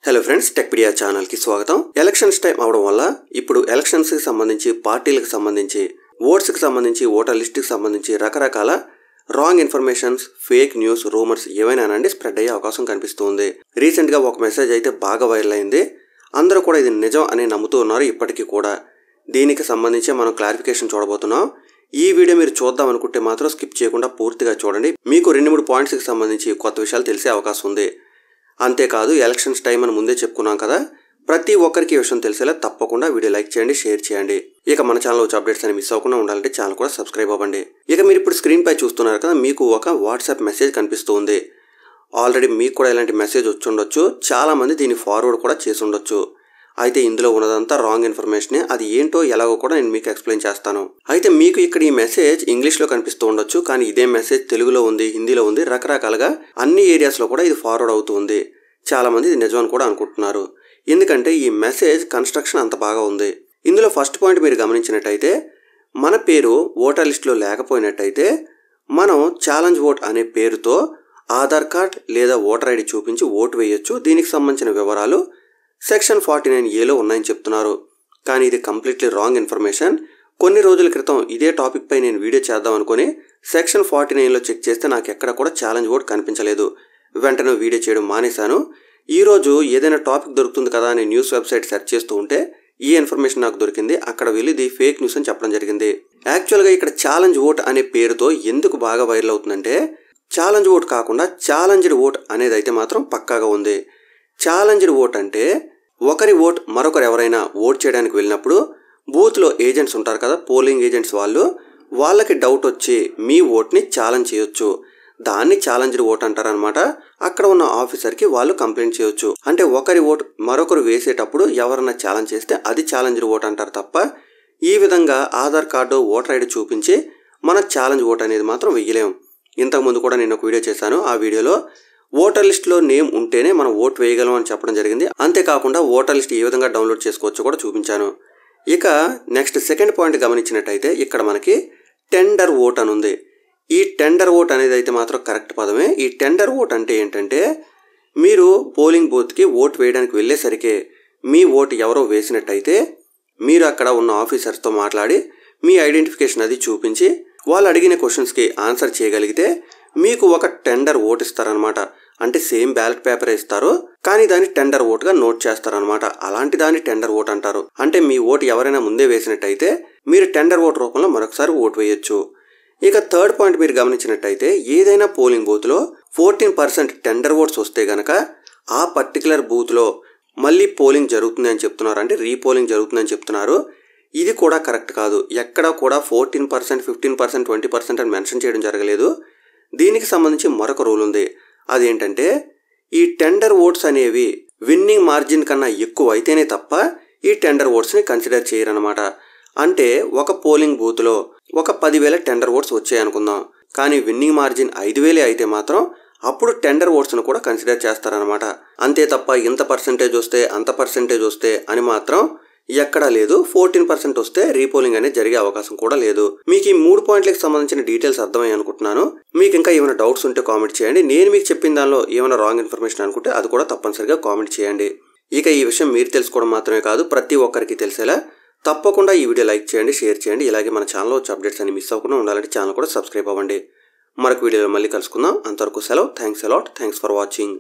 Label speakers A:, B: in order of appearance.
A: Hello friends, Techpedia channel కి స్వాగతం. Elections time అవడం వల్ల ఇప్పుడు ఎలక్షన్స్ కి సంబంధించి, పార్టీలకు సంబంధించి, ఓట్స్ కి సంబంధించి, ఓటర్ లిస్ట్ కి సంబంధించి రకరకాల wrong informations, fake news, rumours ఏవైనా స్ప్రెడ్ అయ్యే అవకాశం కనిపిస్తుంది. రీసెంట్ గా ఒక మెసేజ్ అయితే బాగా వైరల్ అయింది. అందరూ కూడా ఇది నిజం అని నమ్ముతూ ఉన్నారు ఇప్పటికీ కూడా. దీనికి సంబంధించి మనం క్లారిఫికేషన్ చూడబోతున్నాం. ఈ వీడియో మీరు చూద్దాం అనుకుంటే మాత్రం స్కిప్ చేయకుండా పూర్తిగా చూడండి. మీకు 2-3 పాయింట్స్ కి సంబంధించి కొత్త విషయాలు తెలిసే అవకాశం ఉంది. అంతేకాదు, ఎలక్షన్స్ టైం అని ముందే చెప్పుకున్నాం కదా, ప్రతి ఒక్కరికి ఈ విషయం తెలిసేలా తప్పకుండా వీడియో లైక్ చేయండి, షేర్ చేయండి. ఇక మన ఛానల్ వచ్చే అప్డేట్స్ అని మిస్ అవ్వకుండా ఉండాలంటే ఛానల్ కూడా సబ్స్క్రైబ్ అవ్వండి. ఇక మీరు ఇప్పుడు స్క్రీన్ పై చూస్తున్నారు కదా, మీకు ఒక వాట్సాప్ మెసేజ్ కనిపిస్తుంది. ఆల్రెడీ మీకు కూడా ఇలాంటి మెసేజ్ వచ్చి ఉండొచ్చు. చాలా మంది దీన్ని ఫార్వర్డ్ కూడా చేసి ఉండొచ్చు. అయితే ఇందులో ఉన్నదంతా రాంగ్ ఇన్ఫర్మేషనే. అది ఏంటో ఎలాగో కూడా నేను మీకు ఎక్స్ప్లెయిన్ చేస్తాను. అయితే మీకు ఇక్కడ ఈ మెసేజ్ ఇంగ్లీష్లో కనిపిస్తూ ఉండొచ్చు, కానీ ఇదే మెసేజ్ తెలుగులో ఉంది, హిందీలో ఉంది, రకరకాలుగా అన్ని ఏరియాస్లో కూడా ఇది ఫార్వర్డ్ అవుతుంది. చాలా మంది ఇది నిజం అని కూడా అనుకుంటున్నారు. ఎందుకంటే ఈ మెసేజ్ కన్స్ట్రక్షన్ అంత బాగా ఉంది. ఇందులో ఫస్ట్ పాయింట్ మీరు గమనించినట్టయితే, మన పేరు ఓటర్ లిస్టులో లేకపోయినట్టయితే మనం ఛాలెంజ్ ఓట్ అనే పేరుతో ఆధార్ కార్డ్ లేదా ఓటర్ ఐడి చూపించి ఓటు వేయొచ్చు. దీనికి సంబంధించిన వివరాలు సెక్షన్ 49A లో ఉన్నాయని చెప్తున్నారు. కానీ ఇది కంప్లీట్లీ రాంగ్ ఇన్ఫర్మేషన్. కొన్ని రోజుల క్రితం ఇదే టాపిక్ పై నేను వీడియో చేద్దాం అనుకుని సెక్షన్ 49లో చెక్ చేస్తే నాకు ఎక్కడ కూడా ఛాలెంజ్ ఓట్ కనిపించలేదు. వెంటనే వీడియో చేయడం మానేశాను. ఈరోజు ఏదైనా టాపిక్ దొరుకుతుంది కదా అని న్యూస్ వెబ్సైట్ సెర్చ్ చేస్తూ ఉంటే ఈ ఇన్ఫర్మేషన్ నాకు దొరికింది. అక్కడ వెళ్ళి ఇది ఫేక్ న్యూస్ అని చెప్పడం జరిగింది. యాక్చువల్గా ఇక్కడ ఛాలెంజ్ ఓట్ అనే పేరుతో ఎందుకు బాగా వైరల్ అవుతుందంటే, ఛాలెంజ్ ఓట్ కాకుండా ఛాలెంజ్డ్ ఓట్ అనేది అయితే మాత్రం పక్కాగా ఉంది. ఛాలెంజ్డ్ ఓట్ అంటే ఒకరి ఓట్ మరొకరు ఎవరైనా ఓట్ చేయడానికి వెళ్ళినప్పుడు బూత్లో ఏజెంట్స్ ఉంటారు కదా, పోలింగ్ ఏజెంట్స్, వాళ్ళకి డౌట్ వచ్చి మీ ఓట్ని ఛాలెంజ్ చేయొచ్చు. దాన్ని ఛాలెంజ్డ్ ఓట్ అంటారనమాట. అక్కడ ఉన్న ఆఫీసర్కి వాళ్ళు కంప్లైంట్ చేయొచ్చు. అంటే ఒకరి ఓట్ మరొకరు వేసేటప్పుడు ఎవరన్నా ఛాలెంజ్ చేస్తే అది ఛాలెంజ్డ్ ఓట్ అంటారు తప్ప, ఈ విధంగా ఆధార్ కార్డు, ఓటర్ ఐడి చూపించి మన ఛాలెంజ్ ఓట్ అనేది మాత్రం వెయ్యలేం. ఇంతకుముందు కూడా నేను ఒక వీడియో చేశాను. ఆ వీడియోలో ఓటర్ లిస్ట్లో నేమ్ ఉంటేనే మనం ఓట్ వేయగలం అని చెప్పడం జరిగింది. అంతేకాకుండా ఓటర్ లిస్ట్ ఏ విధంగా డౌన్లోడ్ చేసుకోవచ్చో కూడా చూపించాను. ఇక నెక్స్ట్ సెకండ్ పాయింట్ గమనించినట్టయితే, ఇక్కడ మనకి టెండర్ ఓట్ అని ఉంది. ఈ టెండర్ ఓట్ అనేది అయితే మాత్రం కరెక్ట్ పదమే. ఈ టెండర్ ఓట్ అంటే ఏంటంటే, మీరు పోలింగ్ బూత్కి ఓట్ వేయడానికి వెళ్ళేసరికి మీ ఓటు ఎవరో వేసినట్టయితే మీరు అక్కడ ఉన్న ఆఫీసర్స్తో మాట్లాడి మీ ఐడెంటిఫికేషన్ అది చూపించి వాళ్ళు అడిగిన క్వశ్చన్స్కి ఆన్సర్ చేయగలిగితే మీకు ఒక టెండర్ ఓట్ ఇస్తారనమాట. అంటే సేమ్ బ్యాలెట్ పేపర్ ఇస్తారు, కానీ దాన్ని టెండర్ ఓట్గా నోట్ చేస్తారనమాట. అలాంటి దాన్ని టెండర్ ఓట్ అంటారు. అంటే మీ ఓటు ఎవరైనా ముందే వేసినట్టయితే మీరు టెండర్ ఓట్ రూపంలో మరొకసారి ఓటు వేయొచ్చు. ఇక థర్డ్ పాయింట్ మీరు గమనించినట్టయితే, ఏదైనా పోలింగ్ బూత్లో 14% టెండర్ ఓట్స్ వస్తే గనక ఆ పర్టికులర్ బూత్లో మళ్ళీ పోలింగ్ జరుగుతుంది అని చెప్తున్నారు. అంటే రీపోలింగ్ జరుగుతుందని చెప్తున్నారు. ఇది కూడా కరెక్ట్ కాదు. ఎక్కడ కూడా 14%, 15%, 20% అని మెన్షన్ చేయడం జరగలేదు. దీనికి సంబంధించి మరొక రూల్ ఉంది. అదేంటంటే, ఈ టెండర్ ఓట్స్ అనేవి విన్నింగ్ మార్జిన్ కన్నా ఎక్కువ అయితేనే తప్ప ఈ టెండర్ ఓట్స్ని కన్సిడర్ చేయరనమాట. అంటే ఒక పోలింగ్ బూత్లో ఒక 10,000 టెండర్ ఓట్స్ వచ్చాయనుకుందాం, కానీ విన్నింగ్ మార్జిన్ 5,000 అయితే మాత్రం అప్పుడు టెండర్ ఓట్స్ను కూడా కన్సిడర్ చేస్తారనమాట. అంతే తప్ప ఇంత పర్సెంటేజ్ వస్తే, అంత పర్సెంటేజ్ వస్తే అని మాత్రం ఎక్కడా లేదు. 14% వస్తే రీపోలింగ్ అనేది జరిగే అవకాశం కూడా లేదు. మీకు ఈ 3 పాయింట్లకు సంబంధించిన డీటెయిల్స్ అర్థమయ్యాయి అనుకుంటున్నాను. మీకు ఇంకా ఏమైనా డౌట్స్ ఉంటే కామెంట్ చేయండి. నేను మీకు చెప్పిన దానిలో ఏమైనా రాంగ్ ఇన్ఫర్మేషన్ అనుకుంటే అది కూడా తప్పనిసరిగా కామెంట్ చేయండి. ఇక ఈ విషయం మీరు తెలుసుకోవడం మాత్రమే కాదు, ప్రతి ఒక్కరికి తెలిసేలా తప్పకుండా ఈ వీడియో లైక్ చేయండి, షేర్ చేయండి. ఇలాగే మన ఛానల్లో వచ్చే అప్డేట్స్ అన్ని మిస్ అవ్వకుండా ఉండాలంటే ఛానల్ కూడా సబ్స్క్రైబ్ అవ్వండి. మరొక వీడియోలో మళ్ళీ కలుసుకుందాం. అంతవరకు సెలవు. Thanks a lot. Thanks for watching.